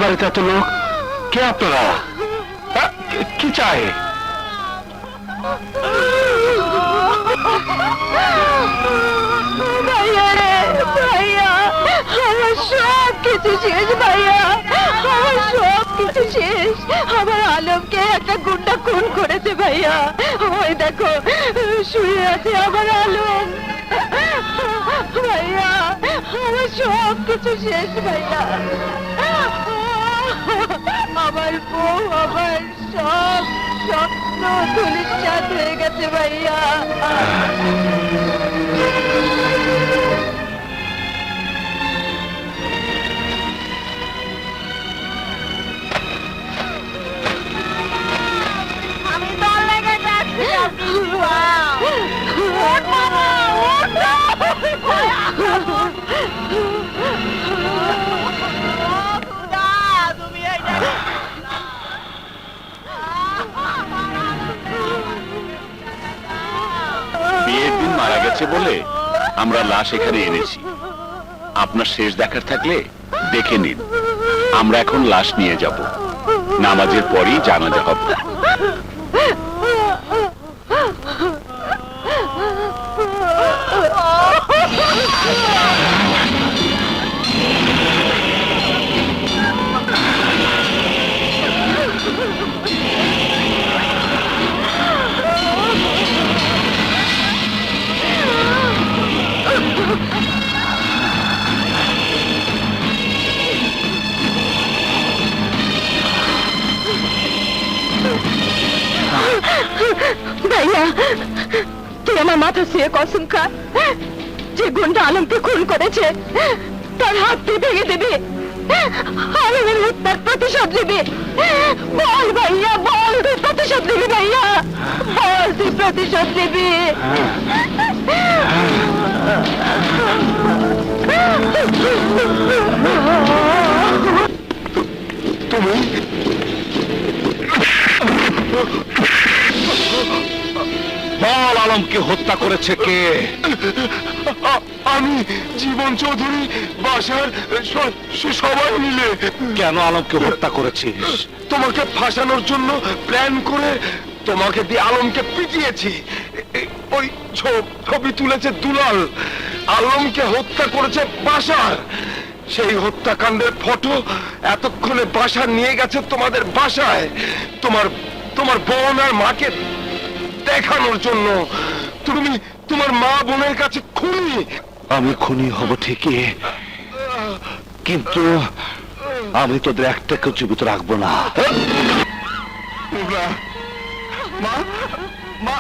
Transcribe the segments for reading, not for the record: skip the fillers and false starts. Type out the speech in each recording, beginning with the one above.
বাড়িতে এত লোক, কে আপনারা? কি চাই? ভাইয়া রে ভাইয়া, আমার সব কিছু শেষ ভাইয়া, আমার সব কিছু শেষ। আমার আলমকে একটা গুন্ডা খুন করেছে ভাইয়া। ওই দেখো শুয়ে আছে আমার আলম। ভাইয়া আমার সব কিছু শেষ ভাইয়া। আমার বউ, আমার সব স্বপ্ন ধূলিসাৎ হয়ে গেছে ভাইয়া। আমি দল লেগে যাচ্ছি। বিয়ের দিন মারা গেছে বলে আমরা লাশ এখানে এনেছি। আপনার শেষ দেখার থাকলে দেখে নিন। আমরা এখন লাশ নিয়ে যাব, নামাজের পরেই জানাজা হবে। ভাইয়া তুই আমার মাথা শুয়ে কসম খা, যে গুন্ডা আলমকে খুন করেছে তার হাত তুই ভেঙে দিবি, আলমের হত্যার প্রতিশোধ নিবি। বল ভাইয়া, বল তুই প্রতিশোধ নিবি ভাইয়া, বল তুই প্রতিশোধ নিবি। তুমি বল, আলমকে হত্যা করেছে কে? আমি জীবন চৌধুরী, বাসার সবাই মিলে। কেন আলমকে হত্যা করেছিস? তোমাকে ফাঁসানোর জন্য প্ল্যান করে তোমাকে দিয়ে আলমকে পিটিয়েছি। ওই ছবি তুলেছে দুলাল, আলমকে হত্যা করেছে বাসার। সেই হত্যাকাণ্ডের ফটো এতক্ষণে বাসার নিয়ে গেছে তোমাদের বাসায়, তোমার বোন আর মাকে দেখানোর জন্য। তুমি তোমার মা বোনের কাছে খুনি। আমি খুনি হব ঠিকই, কিন্তু আমি তোদের একটাকে জীবিত রাখবো না। মা, মা,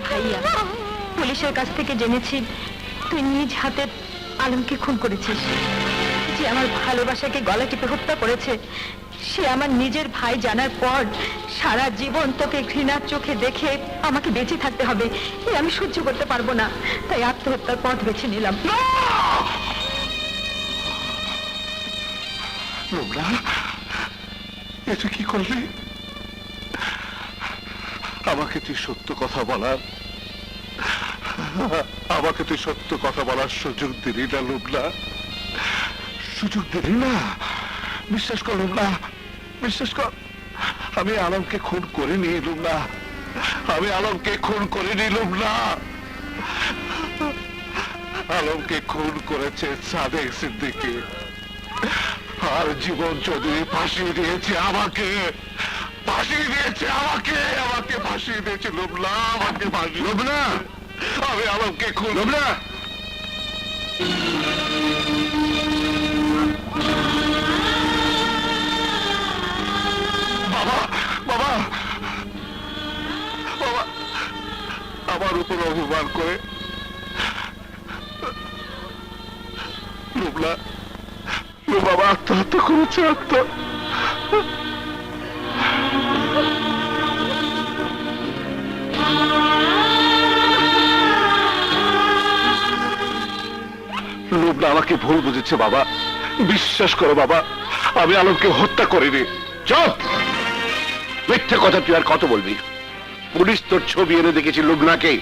ভাইয়া পুলিশের কাছ থেকে জেনেছি তুই নিজ হাতে আলমকে খুন করেছিস। যে আমার ভালোবাসাকে গলা টিপে হত্যা করেছে সে আমার নিজের ভাই জানার পর সারা জীবন তোকে ঘৃণার চোখে দেখে আমাকে বেঁচে থাকতে হবে, এ আমি সহ্য করতে পারবো না। তাই আত্মহত্যার পথ বেছে নিলাম। এটা কি করলি? আমাকে তুই সত্য কথা বলার সুযোগ দিলি না লুবনা, সুযোগ দিলি না। বিশ্বাস কর লুবনা, বিশ্বাস কর, আমি আলমকে খুন করিনি লুবনা, আমি আলমকে খুন করিনি লুবনা। আলমকে খুন করেছে সাদেক সিদ্দিকী, আর জীবন চৌধুরী ফাঁসি দিয়েছে আমাকে, ফাঁসিয়ে দিয়েছে আমাকে, আমাকে ফাঁসিয়ে দিয়েছে লুবনা, আমাকে ফাঁসিয়ে। লুবনা, আমি আলমকে খুন। লুবনা, বাবা, বাবা, বাবা, আমার উপর অভিমান করে লুবনা, বাবা আত্মহত্যা করেছে। লুবনা আমাকে ভুল বুঝেছে বাবা, বিশ্বাস করো বাবা, আমি আলমকে হত্যা করিনি। চুপ, মিথ্যে কথা তুই আর কত বলবি? পুলিশ তোর ছবি এনে দেখেছি, লুবনাকে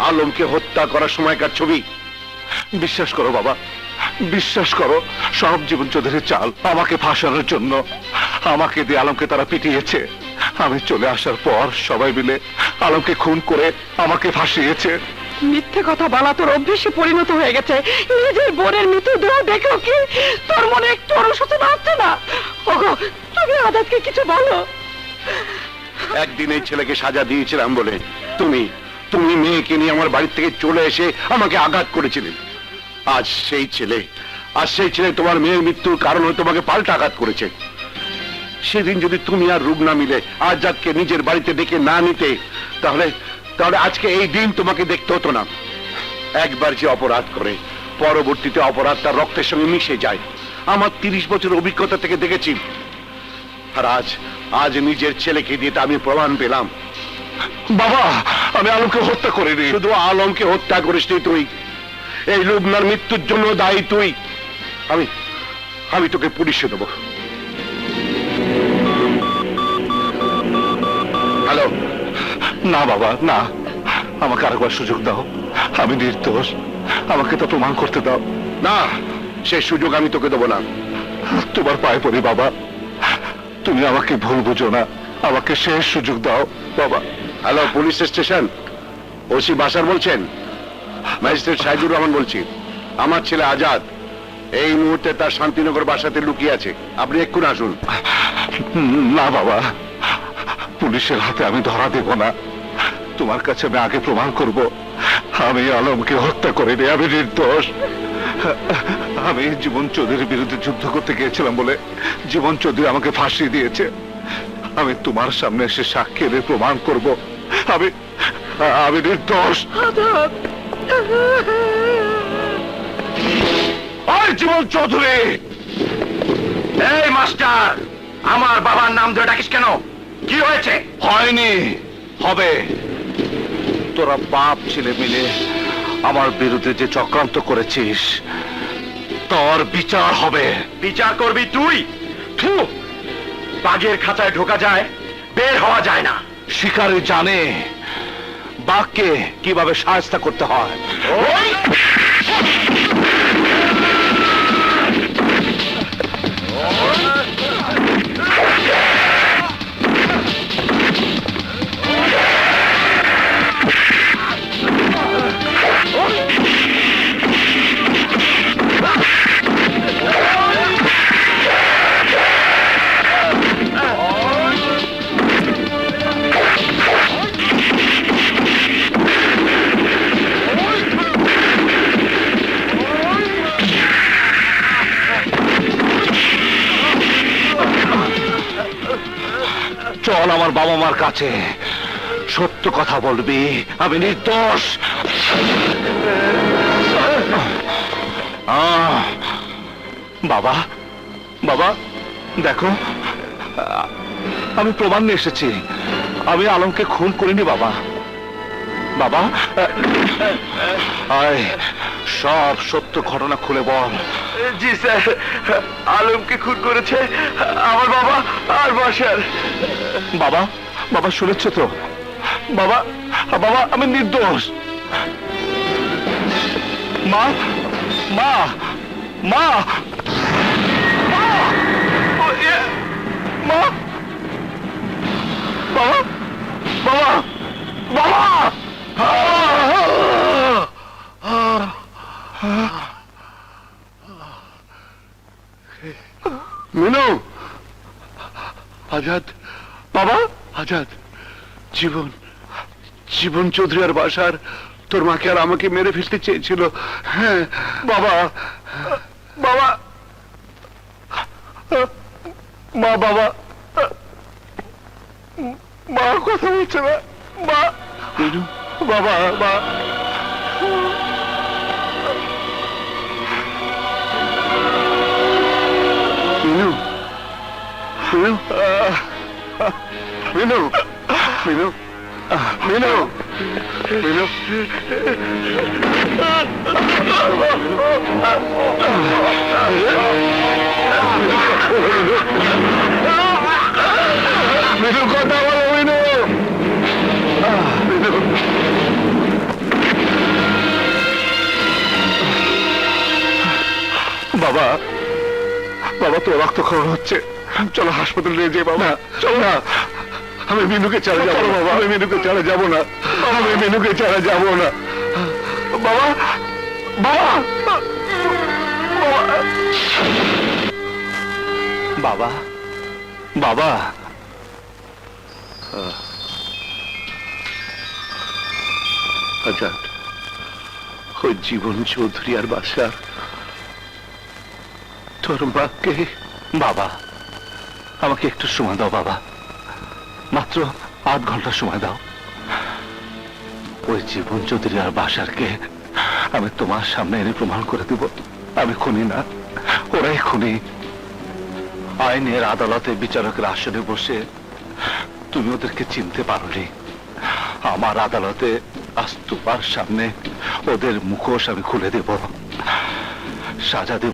আলমকে হত্যা করার সময়কার ছবি। বিশ্বাস করো বাবা, বিশ্বাস করো, সব জীবন চৌধুরীর চাল। আমাকে ফাঁসানোর জন্য আমাকে দিয়ে আলমকে তারা পিটিয়েছে। আমি চলে আসার পর সবাই মিলে আলমকে খুন করে আমাকে ফাঁসিয়েছে। মিথ্যে কথা বলা তোর অভ্যেসে পরিণত হয়ে গেছে। নিজের বোনের মৃতদেহ দেখেও কি তোর মনে একটু অনুশোচনা হচ্ছে না? ওগো, তুমি আজাদকে কিছু বলো। একদিন এই ছেলেকে সাজা দিয়েছিলাম বলে তুমি তুমি মেয়েকে নিয়ে আমার বাড়ি থেকে চলে এসে আমাকে আঘাত করেছিলেন। আজ সেই ছেলে তোমার মেয়ের মৃত্যুর কারণ হয়ে তোমাকে পাল্টা আঘাত করেছে। সেদিন যদি তুমি আর রুবনা মিলে আজাদকে নিজের বাড়িতে ডেকে না নিতে, তাহলে তাহলে আজকে এই দিন তোমাকে দেখতে হতো না। একবার যে অপরাধ করে পরবর্তীতে অপরাধ তার রক্তের সঙ্গে মিশে যায়, আমার 30 বছর অভিজ্ঞতা থেকে দেখেছি। আর আজ নিজের ছেলেকে দিয়ে তা আমি প্রমাণ পেলাম। বাবা, আমি আলমকে হত্যা করিনি। শুধু আলমকে হত্যা করিসনি তুই, এই লুবনার মৃত্যুর জন্য দায়ী তুই। আমি তোকে পুলিশে দেবো। হ্যালো। না বাবা, না, আমাকে আরেকবার সুযোগ দাও। আমি নির্দোষ, আমাকে তো প্রমাণ করতে দাও। না, সেই সুযোগ আমি তোকে দেবো না। তোমার পায়ে পড়ি বাবা, তুমি আমাকে ভুল বুঝো না, আমাকে শেষ সুযোগ দাও বাবা। হ্যালো, পুলিশ স্টেশন, ওসি বাসার বলছেন? ম্যাজিস্ট্রেট সাইদুর রহমান বলছি। আমার ছেলে আজাদ এই মুহূর্তে তার শান্তিনগর বাসাতে লুকিয়ে আছে, আপনি এক্ষুনি আসুন। না বাবা, পুলিশের হাতে আমি ধরা দেব না। তোমার কাছে আমি আগে প্রমাণ করব আমি আলমকে হত্যা করিনি, আমি নির্দোষ। আমি জীবন চৌধুরীর বিরুদ্ধে যুদ্ধ করতে গিয়েছিলাম বলে জীবন চৌধুরী আমাকে ফাঁসি দিয়েছে। আমি তোমার সামনে এসে সাক্ষী দিয়ে প্রমাণ করব আমি নির্দোষ। জীবন চৌধুরী! এই মাস্টার, আমার বাবার নাম ধরে ডাকিস কেন? কি হয়েছে? হয়নি, হবে। তোরা বাপ ছেলে মিলে আমার বিরুদ্ধে যে চক্রান্ত করেছিস, তোর বিচার হবে। বিচার করবি তুই? থু, বাঘের খাঁচায় ঢোকা যায়, বের হওয়া যায় না। শিকারী জানে বাঘকে কিভাবে সাহায্য করতে হয়। চল আমার বাবা মার কাছে, সত্য কথা বলবি, আমি নির্দোষ। বাবা, বাবা দেখো, আমি প্রমাণ নিয়ে এসেছি, আমি আলমকে খুন করিনি বাবা। বাবা, আয় সব সত্য ঘটনা খুলে বল। জি স্যার, আলমকে খুন করেছে আমার বাবা আর বাসার। বাবা, বাবা শুনেছ তো? বাবা, বাবা আমি নির্দোষ। মা, মা, মা, মা, মা, বাবা, বাবা, বাবা। মিনু, আজাদ, বাবা, আজাদ, জীবন চৌধুরী আর বাসার তোর মাকে আর আমাকে মেরে ফেলতে চেয়েছিল। হ্যাঁ বাবা, বাবা, মা, বাবা, মা কথা বলছে না। মা, মিনু, বাবা, মা। মিনু, মিনু, মিনু, মিনু, মিনু, মিনু, মিনু কথা বলো মিনু। মিনু। বাবা, বাবা তো রক্তক্ষরণ হচ্ছে, চলো হাসপাতালে নিয়ে যাই বাবা। চলো না, আমি মিনুকে ছাড়া যাবো বাবা, আমি মিনুকে ছাড়া যাবো না, আমি মিনুকে ছাড়া যাবো না বাবা। বাবা, বাবা, বাবা। আজাদ, ওই জীবন চৌধুরী আর বাসার তোর মাকে। বাবা, আমাকে একটু সময় দাও বাবা, মাত্র 8 ঘন্টা সময় দাও। ওই জীবন চৌধুরী আর বাসারকে আমি তোমার সামনে এনে প্রমাণ করে দেব আমি খুনি না, ওরাই খুনি। আইনের আদালতে বিচারকের আসনে বসে তুমি ওদেরকে চিনতে পারোনি। আমার আদালতে আজ তোমার সামনে ওদের মুখোশ আমি খুলে দেব, সাজা দেব।